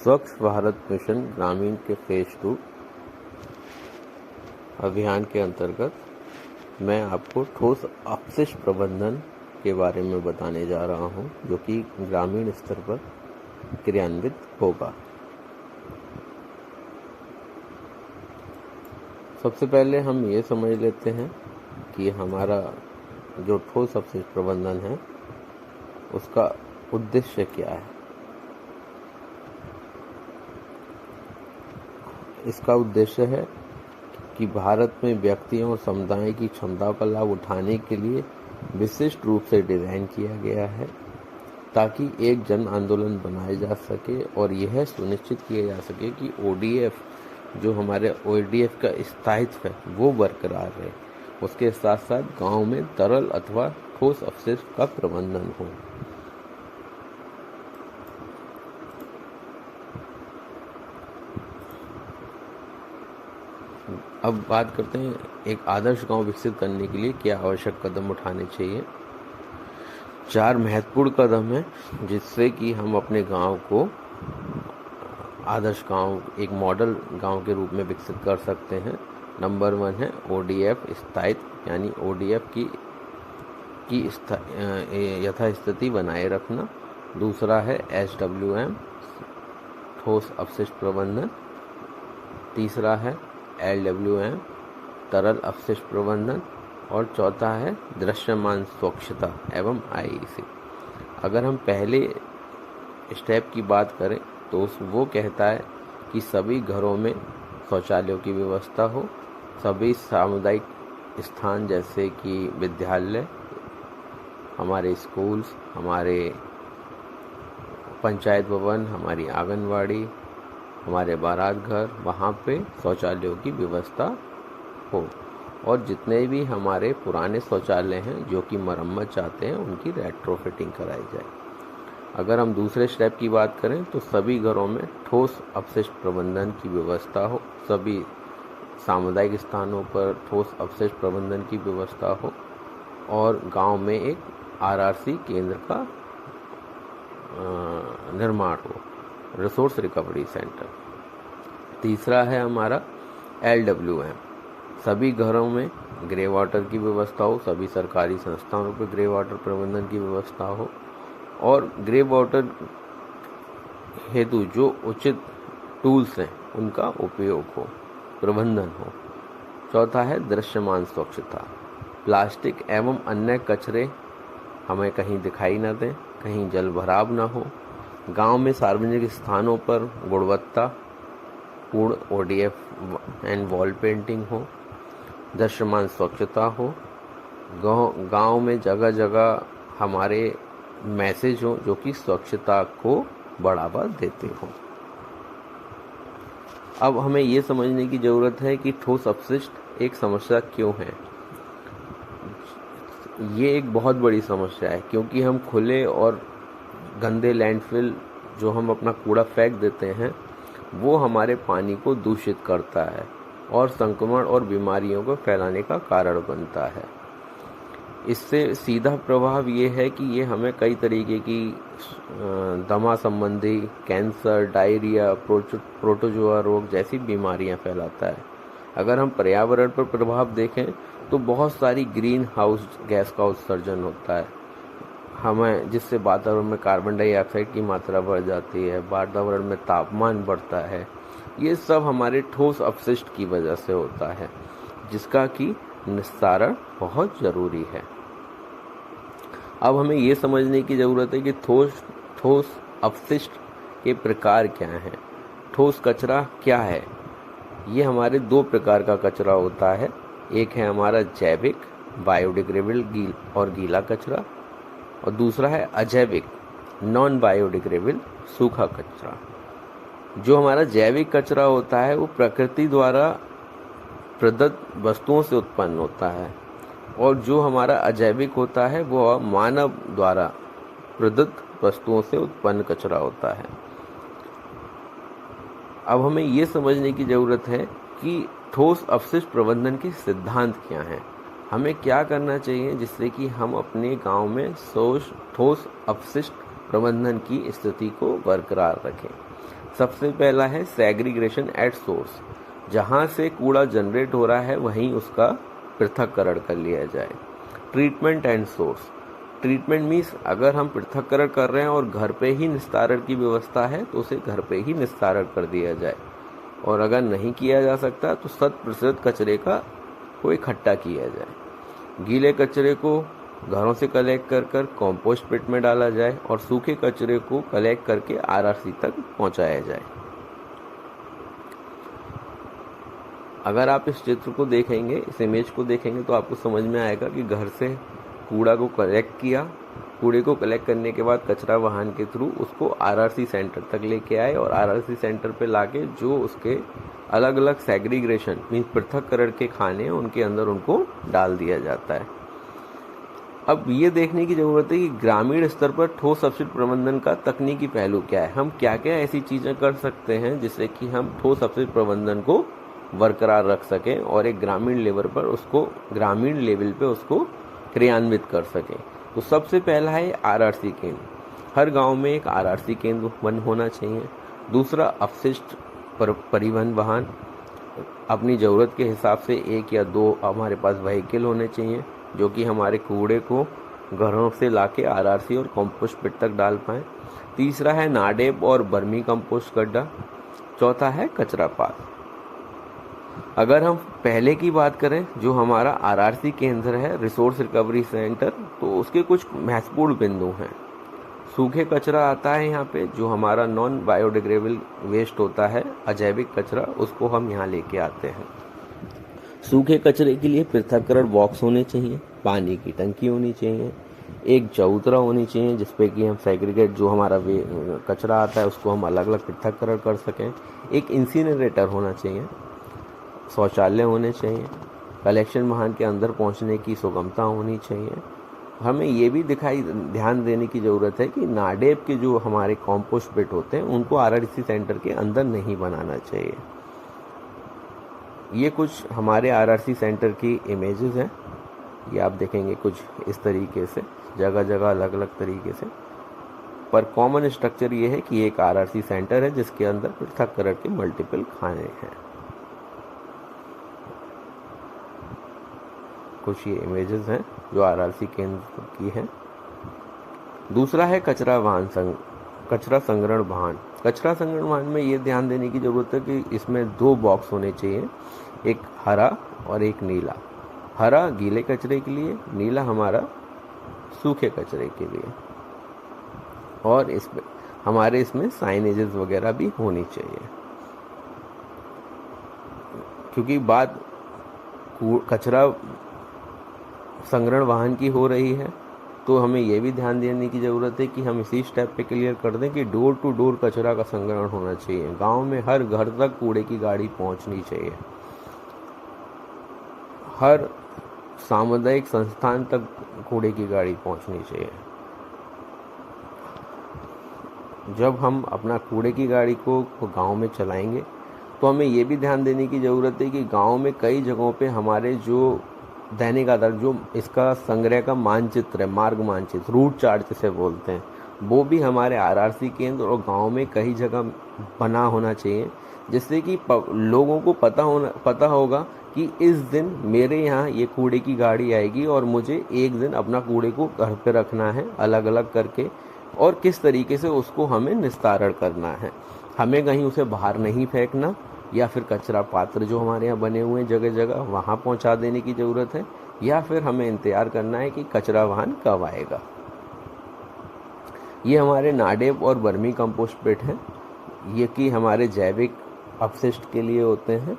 स्वच्छ भारत मिशन ग्रामीण के फेज 2 अभियान के अंतर्गत मैं आपको ठोस अपशिष्ट प्रबंधन के बारे में बताने जा रहा हूं, जो कि ग्रामीण स्तर पर क्रियान्वित होगा। सबसे पहले हम ये समझ लेते हैं कि हमारा जो ठोस अपशिष्ट प्रबंधन है उसका उद्देश्य क्या है। इसका उद्देश्य है कि भारत में व्यक्तियों और समुदाय की क्षमताओं का लाभ उठाने के लिए विशिष्ट रूप से डिज़ाइन किया गया है, ताकि एक जन आंदोलन बनाया जा सके और यह सुनिश्चित किया जा सके कि ओडीएफ, जो हमारे ओडीएफ का स्थायित्व है, वो बरकरार रहे। उसके साथ साथ गांव में तरल अथवा ठोस अपशिष्ट का प्रबंधन हो। अब बात करते हैं एक आदर्श गांव विकसित करने के लिए क्या आवश्यक कदम उठाने चाहिए। 4 महत्वपूर्ण कदम हैं जिससे कि हम अपने गांव को आदर्श गांव, एक मॉडल गांव के रूप में विकसित कर सकते हैं। नंबर 1 है ओडीएफ स्थायित्व, यानी ओडीएफ की यथास्थिति बनाए रखना। दूसरा है एसडब्ल्यूएम, ठोस अपशिष्ट प्रबंधन। तीसरा है एलडब्ल्यूएम, तरल अपशिष्ट प्रबंधन। और चौथा है दृश्यमान स्वच्छता एवं आईईसी। अगर हम पहले स्टेप की बात करें तो वो कहता है कि सभी घरों में शौचालयों की व्यवस्था हो, सभी सामुदायिक स्थान जैसे कि विद्यालय, हमारे स्कूल्स, हमारे पंचायत भवन, हमारी आंगनवाड़ी, हमारे बारात घर, वहाँ पे शौचालयों की व्यवस्था हो। और जितने भी हमारे पुराने शौचालय हैं जो कि मरम्मत चाहते हैं, उनकी रेट्रोफिटिंग कराई जाए। अगर हम दूसरे स्टेप की बात करें तो सभी घरों में ठोस अपशिष्ट प्रबंधन की व्यवस्था हो, सभी सामुदायिक स्थानों पर ठोस अपशिष्ट प्रबंधन की व्यवस्था हो, और गांव में एक आरआरसी केंद्र का निर्माण हो, रिसोर्स रिकवरी सेंटर। तीसरा है हमारा एलडब्ल्यूएम, सभी घरों में ग्रे वाटर की व्यवस्था हो, सभी सरकारी संस्थानों पर ग्रे वाटर प्रबंधन की व्यवस्था हो, और ग्रे वाटर हेतु जो उचित टूल्स हैं उनका उपयोग हो, प्रबंधन हो। चौथा है दृश्यमान स्वच्छता, प्लास्टिक एवं अन्य कचरे हमें कहीं दिखाई न दें, कहीं जल भराव न हो। गांव में सार्वजनिक स्थानों पर गुणवत्ता पूर्ण ओडीएफ एंड वॉल पेंटिंग हो, दृश्यमान स्वच्छता हो। गांव में जगह जगह हमारे मैसेज हो जो कि स्वच्छता को बढ़ावा देते हो। अब हमें ये समझने की ज़रूरत है कि ठोस अपशिष्ट एक समस्या क्यों है। ये एक बहुत बड़ी समस्या है क्योंकि हम खुले और गंदे लैंडफिल, जो हम अपना कूड़ा फेंक देते हैं, वो हमारे पानी को दूषित करता है और संक्रमण और बीमारियों को फैलाने का कारण बनता है। इससे सीधा प्रभाव ये है कि ये हमें कई तरीके की दमा संबंधी, कैंसर, डायरिया, प्रोटोजोआ रोग जैसी बीमारियां फैलाता है। अगर हम पर्यावरण पर प्रभाव देखें तो बहुत सारी ग्रीन हाउस गैस का उत्सर्जन होता है हमें, जिससे वातावरण में कार्बन डाइऑक्साइड की मात्रा बढ़ जाती है, वातावरण में तापमान बढ़ता है। ये सब हमारे ठोस अपशिष्ट की वजह से होता है, जिसका कि निस्तारण बहुत ज़रूरी है। अब हमें ये समझने की ज़रूरत है कि ठोस अपशिष्ट के प्रकार क्या हैं। ठोस कचरा क्या है? ये हमारे 2 प्रकार का कचरा होता है। एक है हमारा जैविक बायोडिग्रेडेबल और गीला कचरा, और दूसरा है अजैविक नॉन बायोडिग्रेडेबल सूखा कचरा। जो हमारा जैविक कचरा होता है वो प्रकृति द्वारा प्रदत्त वस्तुओं से उत्पन्न होता है, और जो हमारा अजैविक होता है वो मानव द्वारा प्रदत्त वस्तुओं से उत्पन्न कचरा होता है। अब हमें ये समझने की ज़रूरत है कि ठोस अपशिष्ट प्रबंधन के सिद्धांत क्या हैं। हमें क्या करना चाहिए जिससे कि हम अपने गांव में ठोस अपशिष्ट प्रबंधन की स्थिति को बरकरार रखें। सबसे पहला है सेग्रीगेशन एट सोर्स, जहाँ से कूड़ा जनरेट हो रहा है वहीं उसका पृथक्करण कर लिया जाए। Treatment and source, treatment means अगर हम पृथक्करण कर रहे हैं और घर पे ही निस्तारण की व्यवस्था है तो उसे घर पे ही निस्तारण कर दिया जाए, और अगर नहीं किया जा सकता तो 100% कचरे को इकट्ठा किया जाए। गीले कचरे को घरों से कलेक्ट कर कंपोस्ट पिट में डाला जाए और सूखे कचरे को कलेक्ट करके आरआरसी तक पहुंचाया जाए। अगर आप इस चित्र को देखेंगे, इस इमेज को देखेंगे तो आपको समझ में आएगा कि घर से कूड़ा को कलेक्ट किया, कूड़े को कलेक्ट करने के बाद कचरा वाहन के थ्रू उसको आरआरसी सेंटर तक लेके आए और आरआरसी सेंटर पे लाके जो उसके अलग अलग सेग्रीगेशन मीन्स पृथक्करण के खाने उनके अंदर उनको डाल दिया जाता है। अब ये देखने की ज़रूरत है कि ग्रामीण स्तर पर ठोस अपशिष्ट प्रबंधन का तकनीकी पहलू क्या है। हम क्या क्या ऐसी चीज़ें कर सकते हैं जिससे कि हम ठोस अपशिष्ट प्रबंधन को बरकरार रख सकें और एक ग्रामीण लेवल पे उसको क्रियान्वित कर सकें। तो सबसे पहला है आरआरसी केंद्र। हर गांव में एक आरआरसी केंद्र बंद होना चाहिए। दूसरा, अपशिष्ट परिवहन वाहन, अपनी ज़रूरत के हिसाब से 1 या 2 हमारे पास व्हीकल होने चाहिए जो कि हमारे कूड़े को घरों से लाके आरआरसी और कंपोस्ट पिट तक डाल पाएँ। तीसरा है नाडेप और बर्मी कंपोस्ट गड्ढा। चौथा है कचरा पात। अगर हम पहले की बात करें, जो हमारा आरआरसी केंद्र है, रिसोर्स रिकवरी सेंटर, तो उसके कुछ महत्वपूर्ण बिंदु हैं। सूखे कचरा आता है यहाँ पे, जो हमारा नॉन बायोडिग्रेडेबल वेस्ट होता है, अजैविक कचरा, उसको हम यहाँ लेके आते हैं। सूखे कचरे के लिए पृथक्करण बॉक्स होने चाहिए, पानी की टंकी होनी चाहिए, एक चबूतरा होनी चाहिए जिसपे कि हम सेग्रीगेट जो हमारा कचरा आता है उसको हम अलग अलग पृथक्करण कर सकें। एक इंसिनरेटर होना चाहिए, शौचालय होने चाहिए, कलेक्शन वाहन के अंदर पहुंचने की सुगमता होनी चाहिए। हमें ये भी ध्यान देने की ज़रूरत है कि नाडेप के जो हमारे कंपोस्ट पिट होते हैं उनको आरआरसी सेंटर के अंदर नहीं बनाना चाहिए। ये कुछ हमारे आरआरसी सेंटर की इमेजेस हैं। ये आप देखेंगे कुछ इस तरीके से, जगह जगह अलग अलग तरीके से, पर कॉमन स्ट्रक्चर ये है कि एक आरआरसी सेंटर है जिसके अंदर पृथक्करण के मल्टीपल खाने हैं। कुछ ये इमेजेस हैं जो आरआरसी केंद्र की हैं। दूसरा है कचरा संग्रहण वाहन। कचरा संग्रहण वाहन में ये ध्यान देने की ज़रूरत है कि इसमें 2 बॉक्स होने चाहिए, एक हरा और एक नीला। हरा गीले कचरे के लिए, नीला हमारा सूखे कचरे के लिए। और इसमें साइनेजेस वगैरह भी होनी चाहिए, क्योंकि बात कचरा संग्रहण वाहन की हो रही है तो हमें यह भी ध्यान देने की ज़रूरत है कि हम इसी स्टेप पे क्लियर कर दें कि डोर टू डोर कचरा का संग्रहण होना चाहिए। गांव में हर घर तक कूड़े की गाड़ी पहुंचनी चाहिए, हर सामुदायिक संस्थान तक कूड़े की गाड़ी पहुंचनी चाहिए। जब हम अपना कूड़े की गाड़ी को गांव में चलाएंगे तो हमें ये भी ध्यान देने की ज़रूरत है कि गांव में कई जगहों पे हमारे जो दैनिक आधार जो इसका संग्रह का मानचित्र है, मार्ग मानचित्र, रूट चार्ट जिसे बोलते हैं, वो भी हमारे आरआरसी केंद्र और गांव में कई जगह बना होना चाहिए, जिससे कि लोगों को पता होगा कि इस दिन मेरे यहाँ ये कूड़े की गाड़ी आएगी और मुझे एक दिन अपना कूड़े को घर पे रखना है अलग अलग करके, और किस तरीके से उसको हमें निस्तारण करना है। हमें कहीं उसे बाहर नहीं फेंकना या फिर कचरा पात्र जो हमारे यहाँ बने हुए हैं जगह जगह वहाँ पहुँचा देने की ज़रूरत है, या फिर हमें इंतज़ार करना है कि कचरा वाहन कब आएगा। ये हमारे नाडेप और बर्मी कंपोस्ट पिट हैं, ये कि हमारे जैविक अपशिष्ट के लिए होते हैं।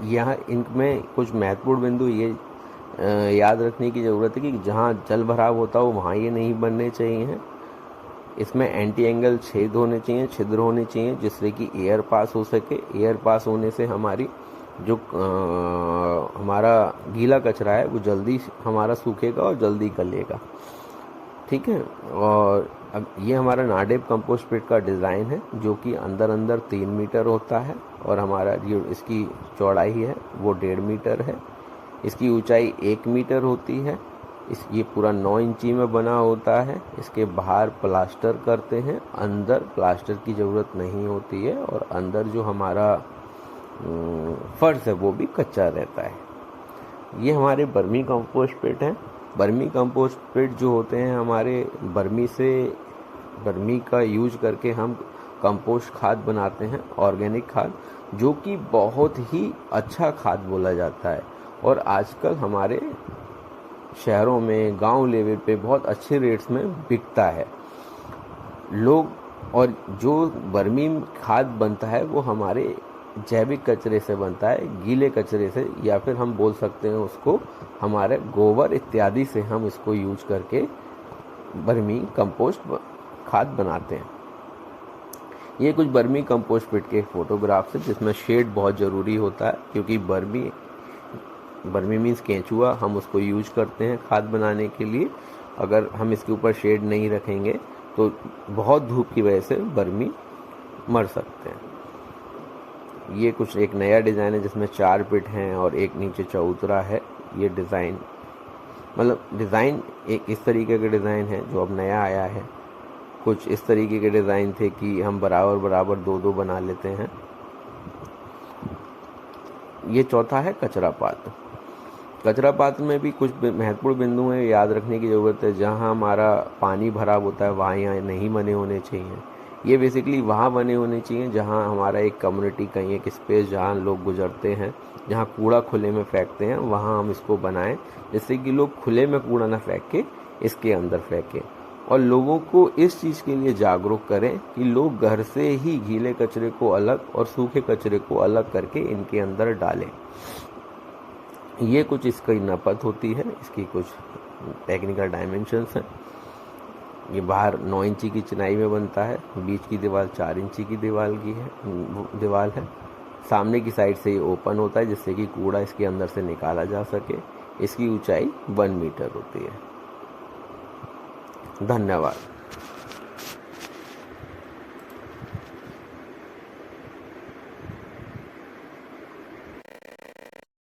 यहाँ इनमें कुछ महत्वपूर्ण बिंदु ये याद रखने की ज़रूरत है कि जहाँ जल भराव होता हो वहाँ ये नहीं बनने चाहिए। इसमें एंटी एंगल छेद होने चाहिए, छिद्र होने चाहिए, जिससे कि एयर पास हो सके। एयर पास होने से हमारी जो हमारा गीला कचरा है वो जल्दी हमारा सूखेगा और जल्दी गलेगा, ठीक है। और अब ये हमारा नाडेप कंपोस्ट पिट का डिज़ाइन है जो कि अंदर 3 मीटर होता है और हमारा जो इसकी चौड़ाई है वो 1.5 मीटर है। इसकी ऊंचाई 1 मीटर होती है ये पूरा 9 इंची में बना होता है। इसके बाहर प्लास्टर करते हैं, अंदर प्लास्टर की ज़रूरत नहीं होती है और अंदर जो हमारा फर्श है वो भी कच्चा रहता है। ये हमारे बर्मी कंपोस्ट पिट हैं। बर्मी कंपोस्ट पिट जो होते हैं हमारे बर्मी का यूज करके हम कंपोस्ट खाद बनाते हैं, ऑर्गेनिक खाद, जो कि बहुत ही अच्छा खाद बोला जाता है और आजकल हमारे शहरों में गांव लेवल पे बहुत अच्छे रेट्स में बिकता है लोग। और जो बर्मी खाद बनता है वो हमारे जैविक कचरे से बनता है, गीले कचरे से, या फिर हम बोल सकते हैं उसको हमारे गोबर इत्यादि से हम इसको यूज करके बर्मी कंपोस्ट खाद बनाते हैं। ये कुछ बर्मी कंपोस्ट पिट के फोटोग्राफ्स हैं जिसमें शेड बहुत ज़रूरी होता है, क्योंकि बर्मी मीन्स केंचुआ, हम उसको यूज करते हैं खाद बनाने के लिए। अगर हम इसके ऊपर शेड नहीं रखेंगे तो बहुत धूप की वजह से बर्मी मर सकते हैं। ये कुछ एक नया डिज़ाइन है जिसमें 4 पिट हैं और एक नीचे चबूतरा है। ये डिज़ाइन एक इस तरीके का डिज़ाइन है जो अब नया आया है। कुछ इस तरीके के डिज़ाइन थे कि हम बराबर 2-2 बना लेते हैं। ये चौथा है कचरा पात्र। कचरा पात्र में भी कुछ महत्वपूर्ण बिंदु हैं, याद रखने की ज़रूरत है। जहाँ हमारा पानी भरा होता है वहाँ यहाँ नहीं बने होने चाहिए। ये बेसिकली वहाँ बने होने चाहिए जहाँ हमारा एक कम्युनिटी, कहीं एक स्पेस जहाँ लोग गुजरते हैं, जहाँ कूड़ा खुले में फेंकते हैं, वहाँ हम इसको बनाएं जिससे कि लोग खुले में कूड़ा ना फेंक के इसके अंदर फेंकें। और लोगों को इस चीज़ के लिए जागरूक करें कि लोग घर से ही गीले कचरे को अलग और सूखे कचरे को अलग करके इनके अंदर डालें। ये कुछ इसकी नपत होती है, इसकी कुछ टेक्निकल डायमेंशंस हैं। ये बाहर 9 इंची की चिनाई में बनता है, बीच की दीवार 4 इंची की दीवार है। सामने की साइड से ये ओपन होता है जिससे कि कूड़ा इसके अंदर से निकाला जा सके। इसकी ऊंचाई 1 मीटर होती है। धन्यवाद।